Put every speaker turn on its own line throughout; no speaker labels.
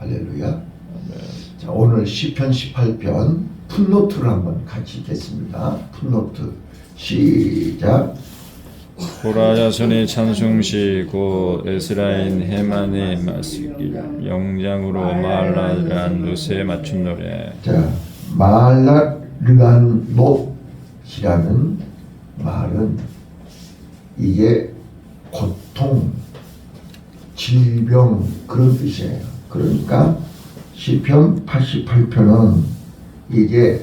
할렐루야. 자, 오늘 시편 18편 풋노트를 한번 같이 읽겠습니다. 풋노트 시작.
고라 자손의 찬송시 곧 에스라인 헤만의 마스길 영장으로 마알라르한 롯에 맞춘 노래.
자, 마알라르한 롯이라는 말은 이게 고통, 질병 그런 뜻이에요. 그러니까 시편 88편은 이게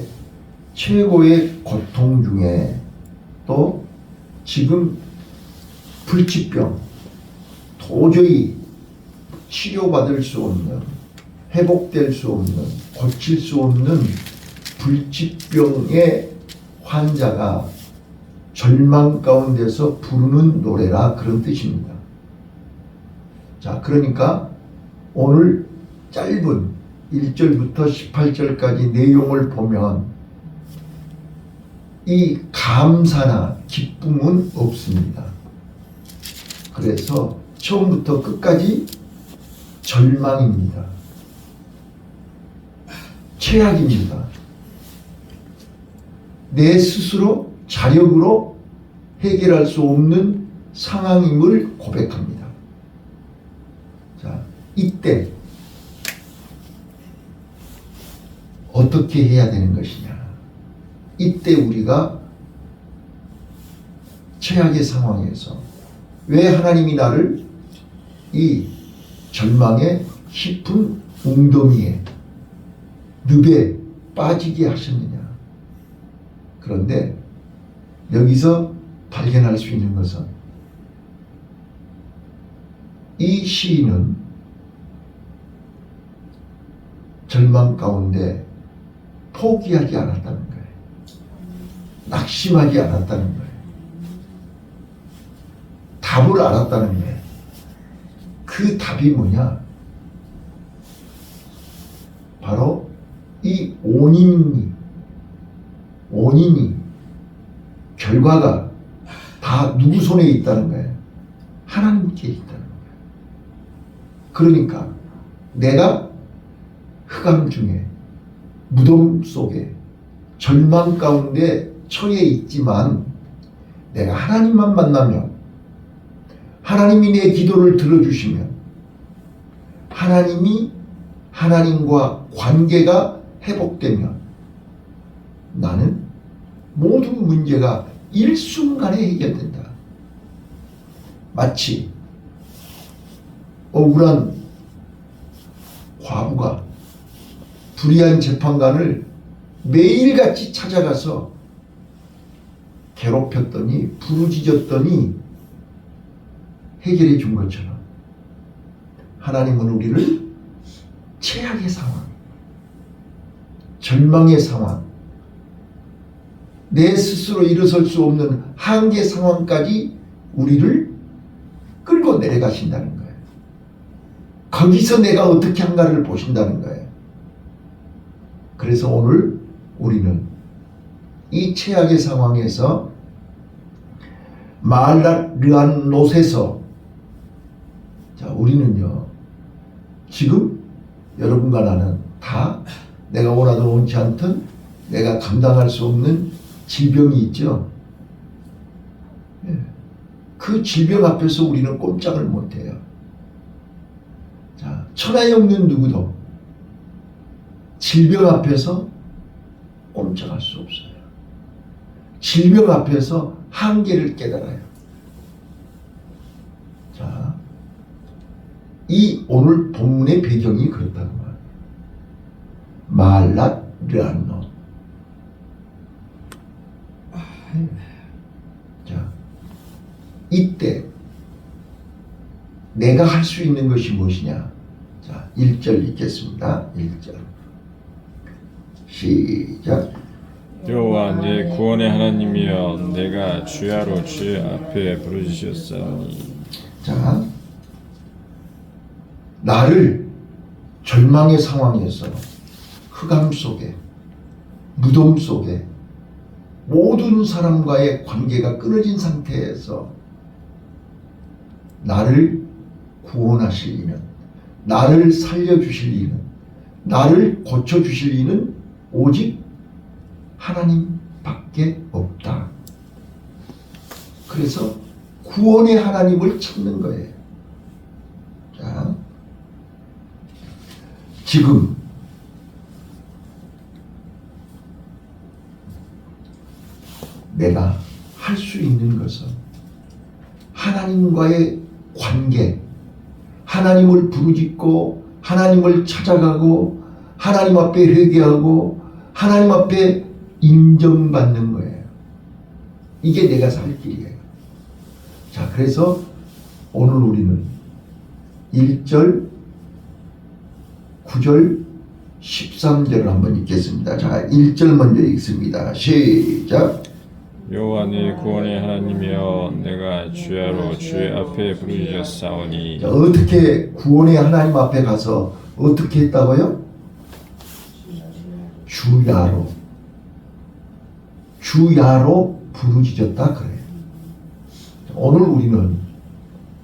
최고의 고통 중에 또 지금 불치병, 도저히 치료받을 수 없는, 회복될 수 없는, 고칠 수 없는 불치병의 환자가 절망 가운데서 부르는 노래라 그런 뜻입니다. 자, 그러니까 오늘 짧은 1절부터 18절까지 내용을 보면 이 감사나 기쁨은 없습니다. 그래서 처음부터 끝까지 절망입니다. 최악입니다. 내 스스로 자력으로 해결할 수 없는 상황임을 고백합니다. 자, 이때 어떻게 해야 되는 것이냐? 이때 우리가 최악의 상황에서 왜 하나님이 나를 이 절망의 깊은 웅덩이에 늪에 빠지게 하셨느냐? 그런데 여기서 발견할 수 있는 것은 이 시인은 절망 가운데 포기하지 않았다는 거예요. 낙심하지 않았다는 거예요. 답을 알았다는 거예요. 그 답이 뭐냐? 바로 이 원인이 결과가 다 누구 손에 있다는 거예요? 하나님께 있다는 거예요. 그러니까 내가 흑암 중에 무덤 속에 절망 가운데 처해 있지만 내가 하나님만 만나면 하나님이 내 기도를 들어주시면 하나님이 하나님과 관계가 회복되면 나는 모든 문제가 일순간에 해결된다. 마치 억울한 과부가 불의한 재판관을 매일같이 찾아가서 괴롭혔더니 부르짖었더니 해결해 준 것처럼 하나님은 우리를 최악의 상황, 절망의 상황, 내 스스로 일어설 수 없는 한계 상황까지 우리를 끌고 내려가신다는 거예요. 거기서 내가 어떻게 한가를 보신다는 거예요. 그래서 오늘 우리는 이 최악의 상황에서 마알라르한 롯에서 자, 우리는요 지금 여러분과 나는 다 내가 원하든 원치 않든 내가 감당할 수 없는 질병이 있죠. 그 질병 앞에서 우리는 꼼짝을 못해요. 자, 천하에 없는 누구도 질병 앞에서 꼼짝할 수 없어요. 질병 앞에서 한계를 깨달아요. 자, 이 오늘 본문의 배경이 그렇다고 말합니다. 마알라르한 롯. 자, 이때 내가 할 수 있는 것이 무엇이냐? 자, 1절 읽겠습니다. 1절 시작.
여호와 내 구원의 하나님이여 내가 주야로 주의 앞에 부르짖었사오니.
자, 나를 절망의 상황에서 흑암 속에 무덤 속에 모든 사람과의 관계가 끊어진 상태에서 나를 구원하시려면 나를 살려주실 이는, 나를 고쳐주실 이는 오직 하나님밖에 없다. 그래서 구원의 하나님을 찾는 거예요. 자, 지금 내가 할 수 있는 것은 하나님과의 관계, 하나님을 부르짖고 하나님을 찾아가고 하나님 앞에 회개하고 하나님 앞에 인정받는 거예요. 이게 내가 살 길이에요. 자, 그래서 오늘 우리는 1절, 9절, 13절을 한번 읽겠습니다. 자, 1절 먼저 읽습니다. 시작.
여호와 내 구원의 하나님이여 내가 주야로 주의 앞에 부르짖었사오니.
자, 어떻게 구원의 하나님 앞에 가서 어떻게 했다고요? 주야로 부르짖었다 그래요. 오늘 우리는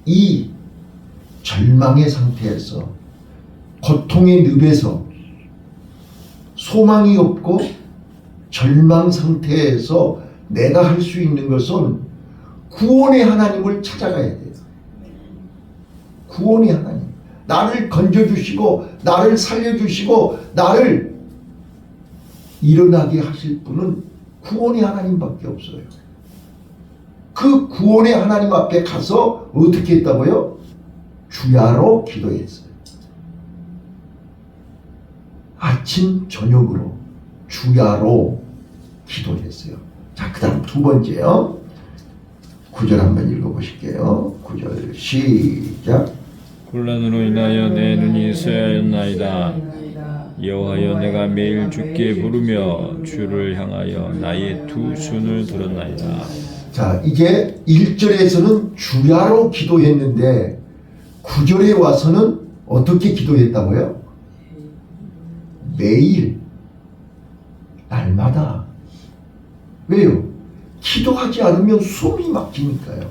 이 절망의 상태에서, 고통의 늪에서, 소망이 없고 절망 상태에서 내가 할 수 있는 것은 구원의 하나님을 찾아가야 돼요. 구원의 하나님, 나를 건져주시고 나를 살려주시고 나를 일어나게 하실 분은 구원의 하나님밖에 없어요. 그 구원의 하나님 앞에 가서 어떻게 했다고요? 주야로 기도했어요. 아침 저녁으로 주야로 기도했어요. 자, 그 다음 두 번째요. 9절 한번 읽어보실게요. 9절 시작.
혼란으로 인하여 내 눈이 쇠하였나이다. 여호와여 내가 매일 주께 부르며 주를 향하여 나의 두 손을 들었나이다.
자, 이제 1절에서는 주야로 기도했는데 9절에 와서는 어떻게 기도했다고요? 매일, 날마다. 왜요? 기도하지 않으면 숨이 막히니까요.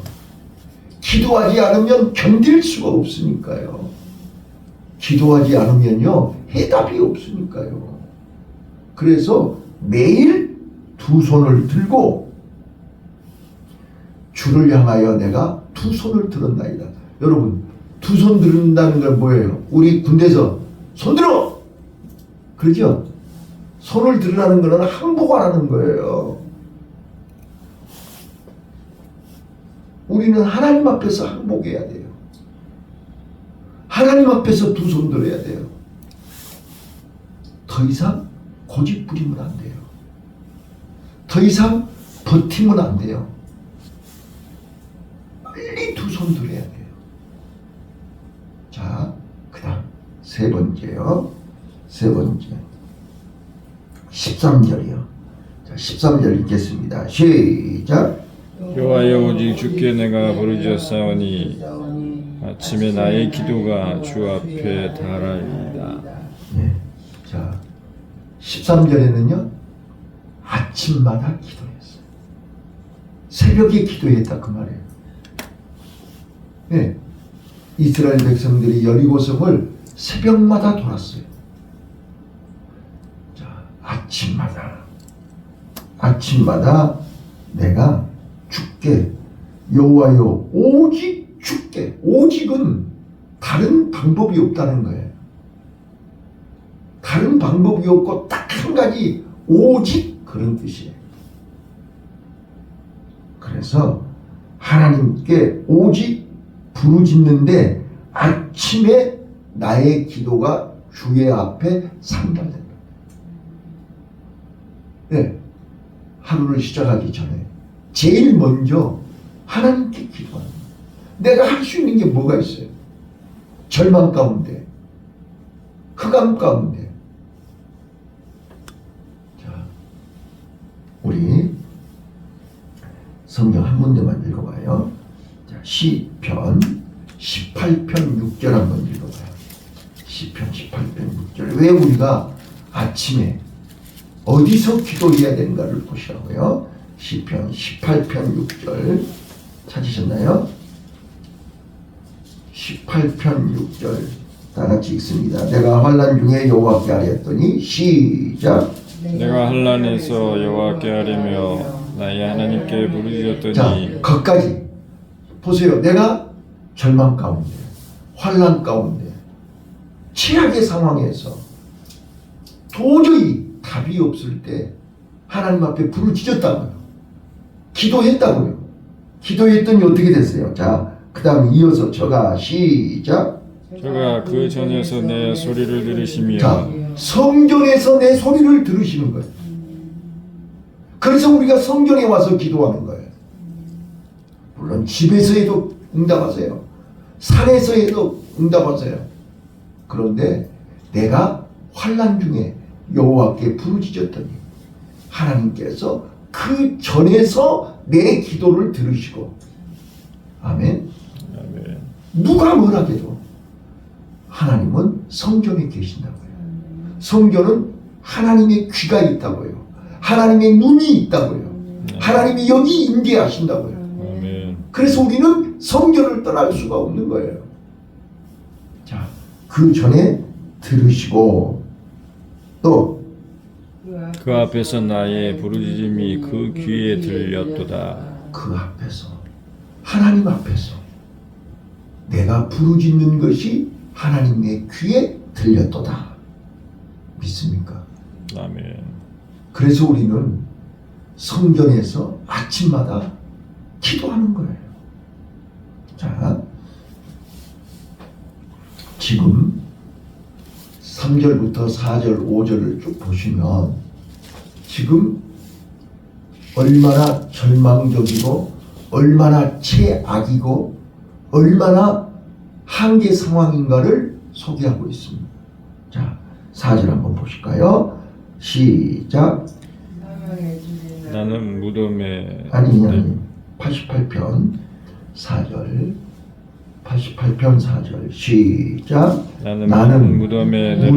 기도하지 않으면 견딜 수가 없으니까요. 기도하지 않으면요 해답이 없으니까요. 그래서 매일 두 손을 들고 주를 향하여 내가 두 손을 들었나이다. 여러분, 두 손 들은다는 건 뭐예요? 우리 군대에서 손 들어! 그러죠? 손을 들으라는 거는 항복하라는 거예요. 우리는 하나님 앞에서 항복해야 돼요. 하나님 앞에서 두 손 들어야 돼요. 더 이상 고집 부리면 안 돼요. 더 이상 버티면 안 돼요. 빨리 두 손 들어야 돼요. 자, 그 다음 세 번째요. 세 번째 13절이요. 자, 13절 읽겠습니다. 시작.
여호와여 오직 주께 내가 부르짖었사오니 아침에 나의 기도가 주 앞에 달하리이다.
네. 자, 13절에는요 아침마다 기도했어요. 새벽에 기도했다 그 말이에요. 네. 이스라엘 백성들이 여리고성을 새벽마다 돌았어요. 자, 아침마다 내가 주께, 여호와여 오직 주께, 오직은 다른 방법이 없다는 거예요. 다른 방법이 없고 딱 한 가지, 오직, 그런 뜻이에요. 그래서 하나님께 오직 부르짖는데 아침에 나의 기도가 주의 앞에 상달된다. 네. 하루를 시작하기 전에 제일 먼저 하나님께 기도하는 거예요. 내가 할 수 있는 게 뭐가 있어요? 절망 가운데, 흑암 가운데. 자, 우리 성경 한 문제만 읽어봐요. 자, 시편 18편 6절 한번 읽어봐요. 시편 18편 6절. 왜 우리가 아침에 어디서 기도해야 되는가를 보시라고요. 시편 18편 6절 찾으셨나요? 18편 6절 다 같이 읽습니다. 내가 환난 중에 여호와께 아뢰었더니 시작.
내가 환난에서 여호와께 아뢰며 나의 하나님께 부르짖었더니
자, 거기까지 보세요. 내가 절망 가운데, 환난 가운데, 최악의 상황에서 도저히 답이 없을 때 하나님 앞에 부르짖었다고요. 기도했다고요. 기도했더니 어떻게 됐어요? 자, 그 다음에 이어서 저가 시작.
저가 그 전에서 내 소리를 들으시며
자, 성전에서 내 소리를 들으시는 거예요. 그래서 우리가 성전에 와서 기도하는 거예요. 물론 집에서 해도 응답하세요. 산에서 해도 응답하세요. 그런데 내가 환난 중에 여호와께 부르짖었더니 하나님께서 그 전에서 내 기도를 들으시고, 아멘.
아멘.
누가 뭐라 해도 하나님은 성전에 계신다고요. 성전은 하나님의 귀가 있다고요. 하나님의 눈이 있다고요. 하나님이 여기 임재하신다고요.
아멘.
그래서 우리는 성전을 떠날 수가 없는 거예요. 자, 그 전에 들으시고 또
그 앞에서 나의 부르짖음이 그 귀에 들렸도다.
그 앞에서, 하나님 앞에서 내가 부르짖는 것이 하나님의 귀에 들렸도다. 믿습니까?
아멘.
그래서 우리는 성전에서 아침마다 기도하는 거예요. 자, 지금 3절부터 4절, 5절을 쭉 보시면 지금 얼마나 절망적이고 얼마나 최악이고 얼마나 한계 상황인가를 소개하고 있습니다. 자, 4절 한번 보실까요? 시작.
나는 무덤에
아니 88편 4절 88편 4절 시작. 나는
무덤에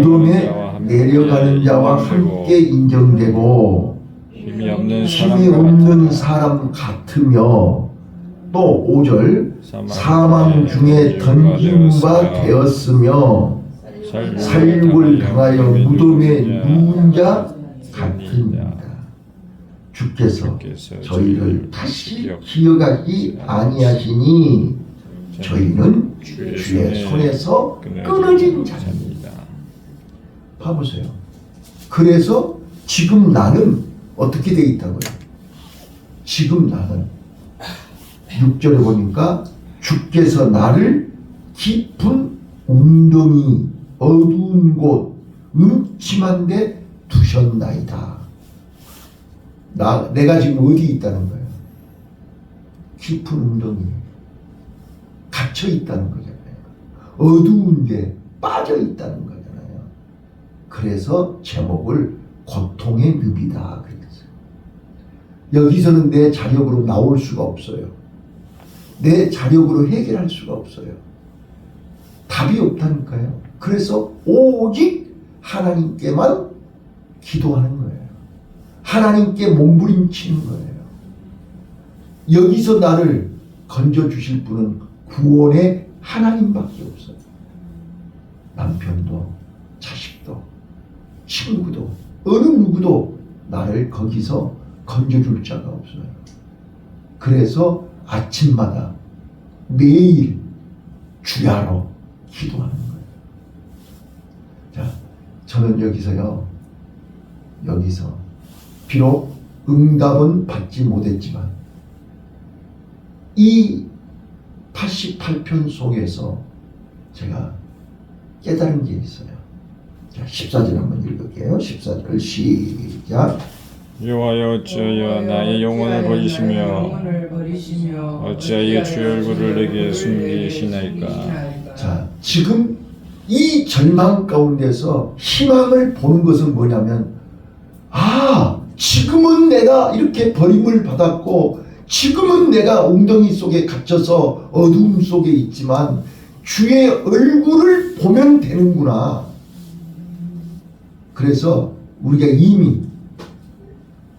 내려가는 자와 함께 인정되고
힘이 없는
힘이 없는 사람 같으며 또 5절 사망 중에 던짐 바 되었으며 살육을 당하여 무덤에 누운 자 같으니라. 주께서 저희를 다시 기억하지 아니하시니 저희는 주의 손에서 끊어진 자입니다. 봐보세요. 그래서 지금 나는 어떻게 돼 있다고요? 지금 나는 6절에 보니까 주께서 나를 깊은 웅덩이 어두운 곳 음침한 데 두셨나이다. 내가 지금 어디 있다는 거예요? 깊은 웅덩이 갇혀 있다는 거잖아요. 어두운데 빠져 있다는 거잖아요. 그래서 제목을 고통의 늪이다 그랬어요. 여기서는 내 자력으로 나올 수가 없어요. 내 자력으로 해결할 수가 없어요. 답이 없다니까요. 그래서 오직 하나님께만 기도하는 거예요. 하나님께 몸부림치는 거예요. 여기서 나를 건져주실 분은 구원의 하나님밖에 없어요. 남편도 자식도 친구도 어느 누구도 나를 거기서 건져줄 자가 없어요. 그래서 아침마다 매일 주야로 기도하는 거예요. 자, 저는 여기서 비록 응답은 받지 못했지만 이 88편 속에서 제가 깨달은 게 있어요. 자, 14절 한번 읽을게요. 14절 시작.
여호와여 어찌하여 나의 영혼을 버리시며 어찌하여 주의 얼굴을 내게 숨기시나이까.
자, 지금 이 절망 가운데서 희망을 보는 것은 뭐냐면, 지금은 내가 이렇게 버림을 받았고 지금은 내가 웅덩이 속에 갇혀서 어두움 속에 있지만 주의 얼굴을 보면 되는구나. 그래서 우리가 이미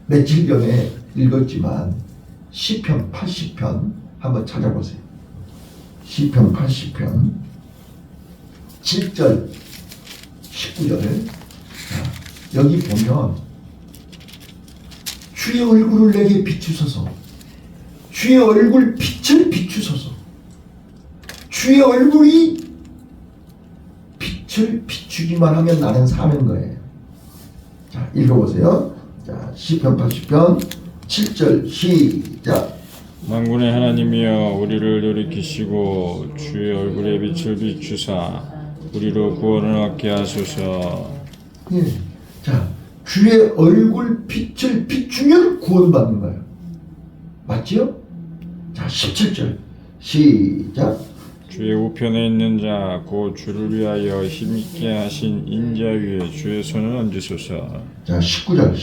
며칠 전에 읽었지만 시편 80편 한번 찾아보세요. 시편 80편 17절 19절 여기 보면 주의 얼굴을 내게 비추소서. 주의 얼굴 빛을 비추소서. 주의 얼굴이 빛을 비추기만 하면 나는 사는 거예요. 자, 읽어보세요. 자, 시편 80편 7절 시작.
만군의 하나님이여 우리를 돌이키시고 주의 얼굴에 빛을 비추사 우리로 구원을 얻게 하소서.
예. 자, 주의 얼굴 빛을 비추면 구원받는 거예요. 맞지요? 자, 17절 시작.
주의 우편에 있는 자 곧 주를 위하여 힘있게 하신 인자 위에 주의 손을 얹으소서.
자, 19절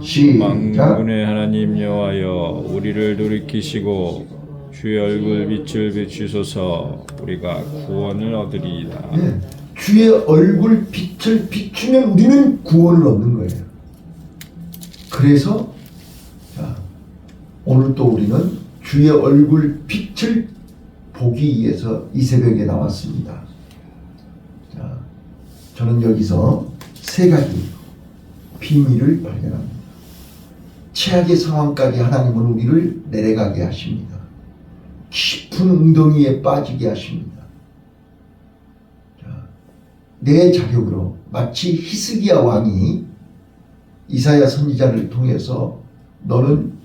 시작.
만군의 하나님 여호와여 우리를 돌이키시고 주의 얼굴 빛을 비추소서 우리가 구원을 얻으리이다.
네. 주의 얼굴 빛을 비추면 우리는 구원을 얻는 거예요. 그래서 자, 오늘 또 우리는 주의 얼굴 빛을 보기 위해서 이 새벽에 나왔습니다. 자, 저는 여기서 세 가지 비밀을 발견합니다. 최악의 상황까지 하나님은 우리를 내려가게 하십니다. 깊은 웅덩이에 빠지게 하십니다. 자, 내 자력으로 마치 히스기야 왕이 이사야 선지자를 통해서 너는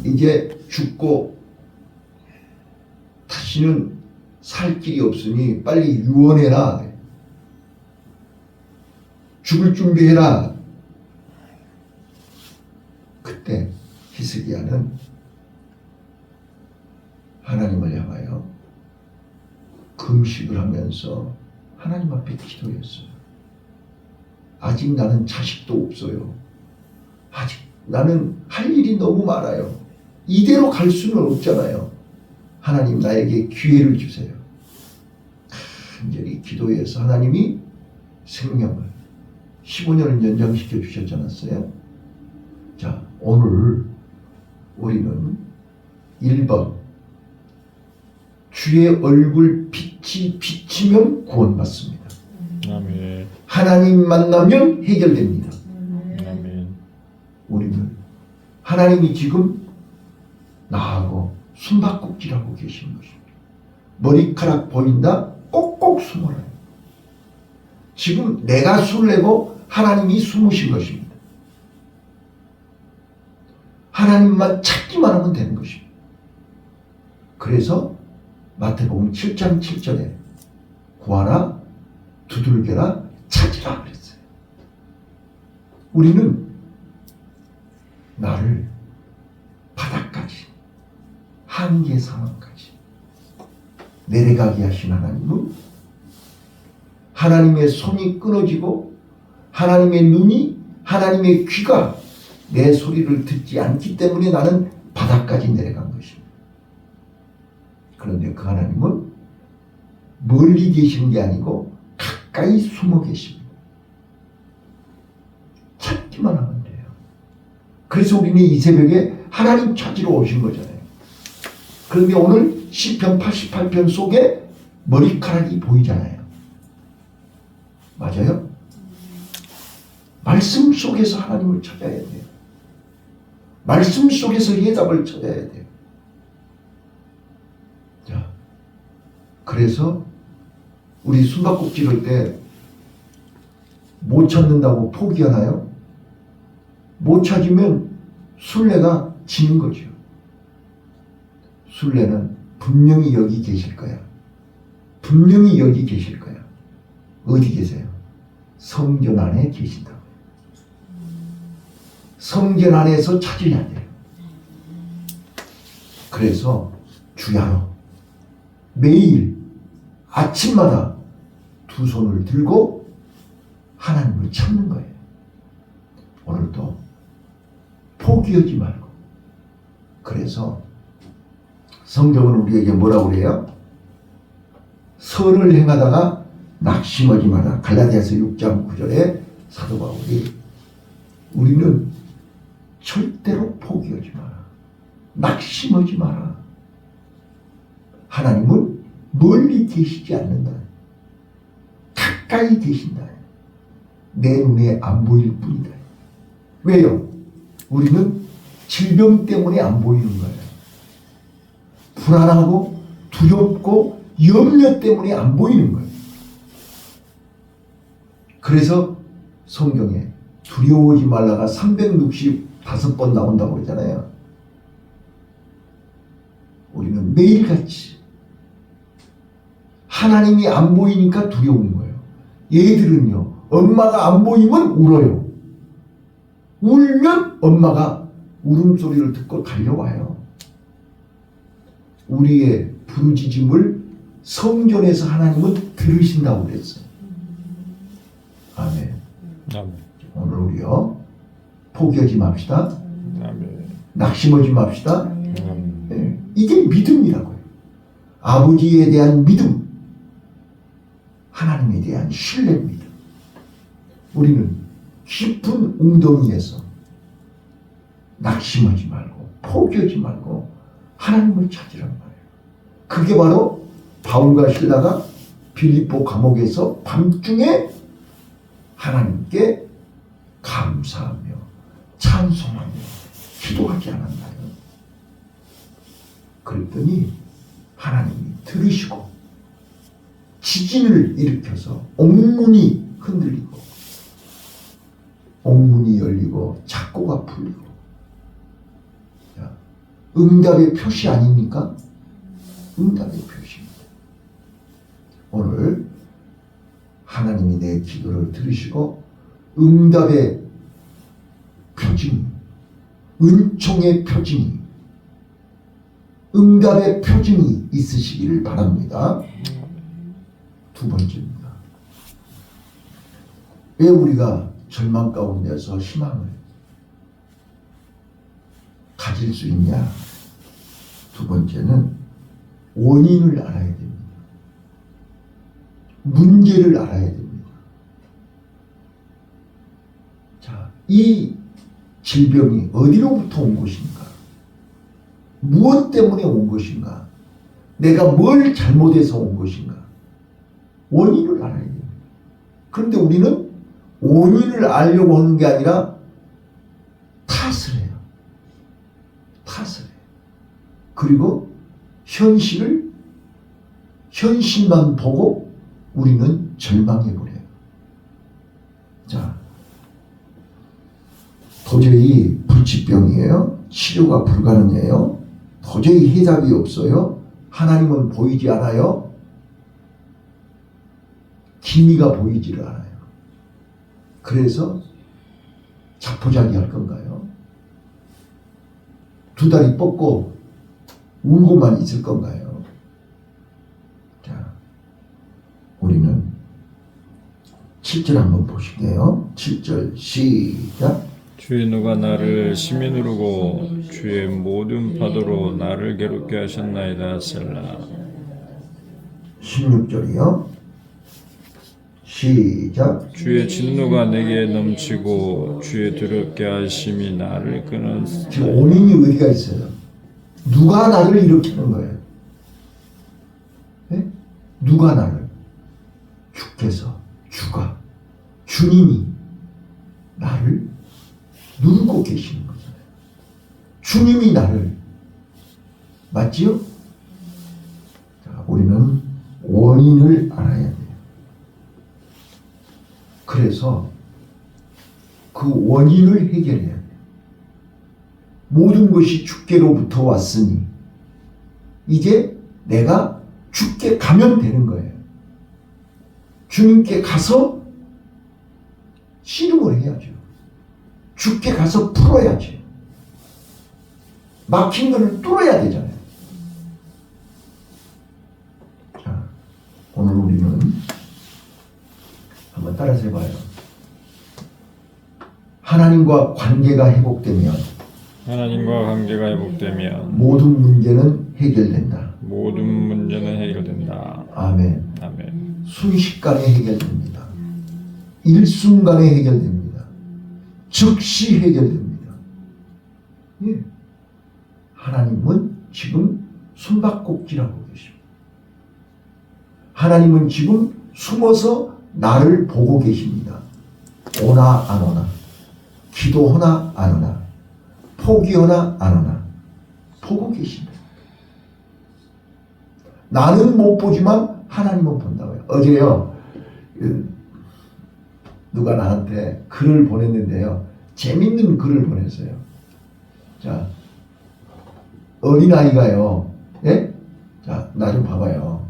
이제 죽고 다시는 살 길이 없으니 빨리 유언해라. 죽을 준비해라. 그때 히스기야는 하나님을 향하여 금식을 하면서 하나님 앞에 기도했어요. 아직 나는 자식도 없어요. 아직 나는 할 일이 너무 많아요. 이대로 갈 수는 없잖아요. 하나님 나에게 기회를 주세요. 간절히 기도해서 하나님이 생명을 15년을 연장시켜 주셨지 않았어요? 자, 오늘 우리는 1번 주의 얼굴 빛이 비치면 구원받습니다.
아멘.
하나님 만나면 해결됩니다.
아멘.
우리는 하나님이 지금 나하고 숨바꼭질하고 계신 것입니다. 머리카락 보인다? 꼭꼭 숨어라. 지금 내가 술래고 하나님이 숨으신 것입니다. 하나님만 찾기만 하면 되는 것입니다. 그래서 마태복음 7장 7절에 구하라, 두들겨라, 찾으라 그랬어요. 우리는 나를 바닥까지, 한계 상황까지 내려가게 하신 하나님은 하나님의 손이 끊어지고 하나님의 눈이, 하나님의 귀가 내 소리를 듣지 않기 때문에 나는 바닥까지 내려간 것입니다. 그런데 그 하나님은 멀리 계신 게 아니고 가까이 숨어 계십니다. 찾기만 하면 돼요. 그래서 우리는 이 새벽에 하나님 찾으러 오신 거잖아요. 그런데 오늘 시편 88편 속에 머리카락이 보이잖아요. 맞아요? 말씀 속에서 하나님을 찾아야 돼요. 말씀 속에서 해답을 찾아야 돼요. 자, 그래서 우리 숨바꼭질 때 못 찾는다고 포기하나요? 못 찾으면 술래가 지는 거죠. 술래는 분명히 여기 계실 거야. 분명히 여기 계실 거야. 어디 계세요? 성전 안에 계신다. 성전 안에서 찾으셔야 돼요. 그래서 주야로 매일 아침마다 두 손을 들고 하나님을 찾는 거예요. 오늘도 포기하지 말고. 그래서 성경은 우리에게 뭐라고 그래요? 선을 행하다가 낙심하지 마라. 갈라디아서 6장 9절에 사도 바울이 우리는 절대로 포기하지 마라. 낙심하지 마라. 하나님은 멀리 계시지 않는다. 가까이 계신다. 내 눈에 안 보일 뿐이다. 왜요? 우리는 질병 때문에 안 보이는 거예요. 불안하고 두렵고 염려 때문에 안 보이는 거예요. 그래서 성경에 두려워하지 말라가 365번 나온다고 그러잖아요. 우리는 매일같이 하나님이 안 보이니까 두려운 거예요. 얘들은요, 엄마가 안 보이면 울어요. 울면 엄마가 울음소리를 듣고 달려와요. 우리의 부르짖음을 성전에서 하나님은 들으신다고 그랬어요. 아멘.
아멘.
오늘 우리요, 포기하지 맙시다.
아멘.
낙심하지 맙시다.
아멘.
네, 이게 믿음이라고요. 아버지에 대한 믿음, 하나님에 대한 신뢰입니다. 우리는 깊은 웅덩이에서 낙심하지 말고 포기하지 말고 하나님을 찾으란 말이에요. 그게 바로 바울과 실라가 빌립보 감옥에서 밤중에 하나님께 감사하며 찬송하며 기도하지 않았나요? 그랬더니 하나님이 들으시고 지진을 일으켜서 옥문이 흔들리고 옥문이 열리고 착고가 풀리고. 응답의 표시 아닙니까? 응답의 표시입니다. 오늘 하나님이 내 기도를 들으시고 응답의 표징, 은총의 표징이, 응답의 표징이 있으시기를 바랍니다. 두 번째입니다. 왜 우리가 절망 가운데서 희망을 가질 수 있냐? 두 번째는 원인을 알아야 됩니다. 문제를 알아야 됩니다. 자, 이 질병이 어디로부터 온 것인가? 무엇 때문에 온 것인가? 내가 뭘 잘못해서 온 것인가? 원인을 알아야 됩니다. 그런데 우리는 원인을 알려고 하는 게 아니라 탓을 해요. 탓을 해요. 그리고 현실만 보고 우리는 절망해버려요. 자, 도저히 불치병이에요. 치료가 불가능해요. 도저히 해답이 없어요. 하나님은 보이지 않아요. 기미가 보이지를 않아요. 그래서 자포자기 할 건가요? 두 다리 뻗고 울고만 있을 건가요? 자, 우리는 7절 한번 보실게요. 7절 시작.
주의 누가 나를 심히 누르고 주의 모든 파도로 나를 괴롭게 하셨나이다. 셀라.
16절이요. 시작.
주의 진노가 내게 넘치고 주의 두렵게 하심이 나를 끄는.
지금 원인이 어디가 있어요? 누가 나를 일으키는 거예요? 네? 누가 나를? 주께서, 주가, 주님이 나를 누르고 계시는 거잖아요. 주님이 나를, 맞지요? 자, 우리는 원인을 알아야 돼요. 그래서 그 원인을 해결해야 돼요. 모든 것이 주께로부터 왔으니 이제 내가 주께 가면 되는 거예요. 주님께 가서 씨름을 해야죠. 주께 가서 풀어야죠. 막힌 것을 뚫어야 되잖아요. 자, 오늘 우리는 한번 따라서 해봐요. 하나님과 관계가 회복되면
하나님과 관계가 회복되면
모든 문제는 해결된다.
모든 문제는 해결된다.
아멘.
아멘.
순식간에 해결됩니다. 일순간에 해결됩니다. 즉시 해결됩니다. 예. 하나님은 지금 숨바꼭질하고 계십니다. 하나님은 지금 숨어서 나를 보고 계십니다. 오나 안 오나, 기도하나 안 오나, 포기하나 안 오나 보고 계십니다. 나는 못 보지만 하나님은 본다고요. 어제요 누가 나한테 글을 보냈는데요, 재밌는 글을 보냈어요. 자, 어린아이가요, 예? 자, 나 좀 봐봐요.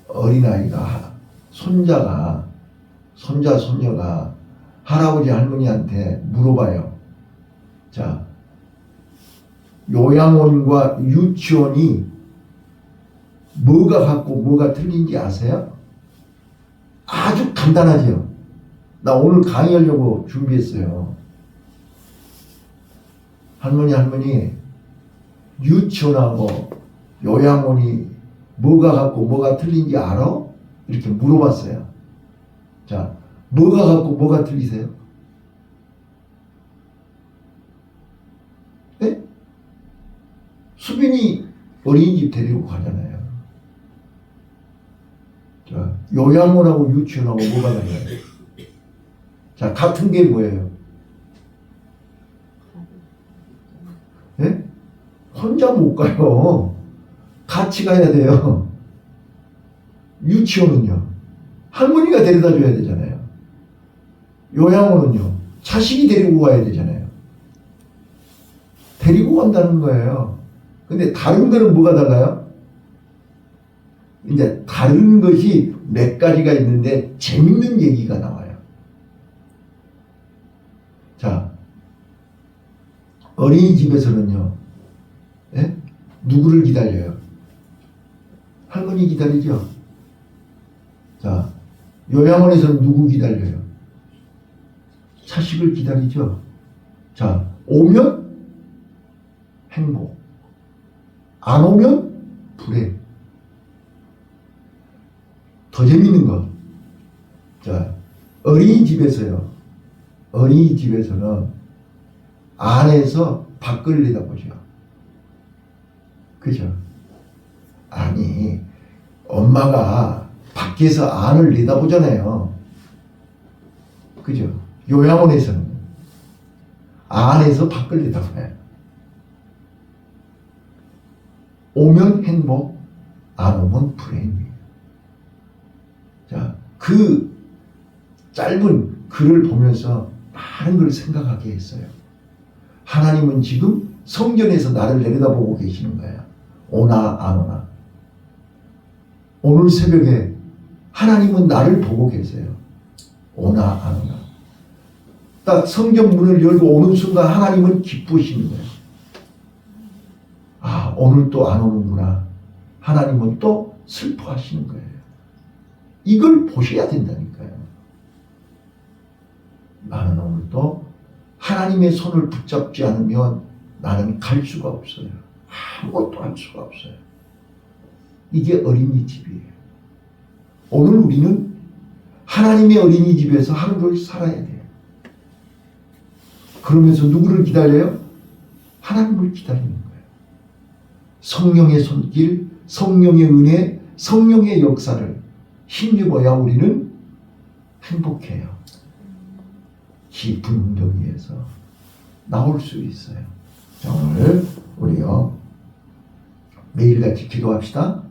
어린아이가, 손자, 손녀가 할아버지 할머니한테 물어봐요. 자, 요양원과 유치원이 뭐가 같고 뭐가 틀린지 아세요? 아주 간단하죠. 나 오늘 강의하려고 준비했어요. 할머니, 유치원하고 요양원이 뭐가 같고 뭐가 틀린지 알아? 이렇게 물어봤어요. 자, 뭐가 같고 뭐가 틀리세요? 네? 수빈이 어린이집 데리고 가잖아요. 자, 요양원하고 유치원하고 뭐가 달라요? 자, 같은 게 뭐예요? 네? 혼자 못 가요. 같이 가야 돼요. 유치원은요, 할머니가 데려다 줘야 되잖아요. 요양원은요, 자식이 데리고 가야 되잖아요. 데리고 간다는 거예요. 근데 다른 거는 뭐가 달라요? 이제 다른 것이 몇 가지가 있는데 재밌는 얘기가 나와요. 자, 어린이집에서는요, 예? 누구를 기다려요? 할머니 기다리죠. 자, 요양원에서는 누구 기다려요? 자식을 기다리죠. 자, 오면 행복, 안 오면 불행. 더 재밌는 거. 자, 어린이집에서요, 어린이집에서는 안에서 밖을 내다보죠. 그죠? 아니, 엄마가 밖에서 안을 내다보잖아요. 그죠? 요양원에서는 안에서 밖을 내다봐요. 오면 행복, 안 오면 불행이에요. 자, 그 짧은 글을 보면서 많은 걸 생각하게 했어요. 하나님은 지금 성전에서 나를 내려다보고 계시는 거예요. 오나 안 오나. 오늘 새벽에 하나님은 나를 보고 계세요. 오나 안 오나. 딱 성전 문을 열고 오는 순간 하나님은 기쁘시는 거예요. 아, 오늘 또 안 오는구나. 하나님은 또 슬퍼하시는 거예요. 이걸 보셔야 된다니까요. 나는 오늘 또 하나님의 손을 붙잡지 않으면 나는 갈 수가 없어요. 아무것도 할 수가 없어요. 이게 어린이집이에요. 오늘 우리는 하나님의 어린이집에서 하루를 살아야 돼요. 그러면서 누구를 기다려요? 하나님을 기다리는 거예요. 성령의 손길, 성령의 은혜, 성령의 역사를 힘입어야 우리는 행복해요. 깊은 웅덩이에서 나올 수 있어요. 자, 오늘 우리요 매일같이 기도합시다.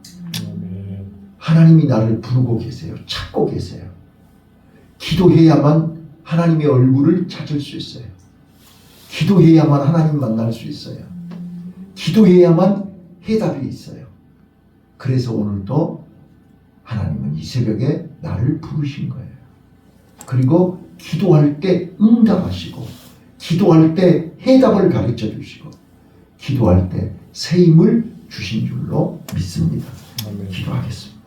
하나님이 나를 부르고 계세요. 찾고 계세요. 기도해야만 하나님의 얼굴을 찾을 수 있어요. 기도해야만 하나님 만날 수 있어요. 기도해야만 해답이 있어요. 그래서 오늘도 하나님은 이 새벽에 나를 부르신 거예요. 그리고 기도할 때 응답하시고, 기도할 때 해답을 가르쳐 주시고, 기도할 때 새 힘을 주신 줄로 믿습니다. 기도하겠습니다.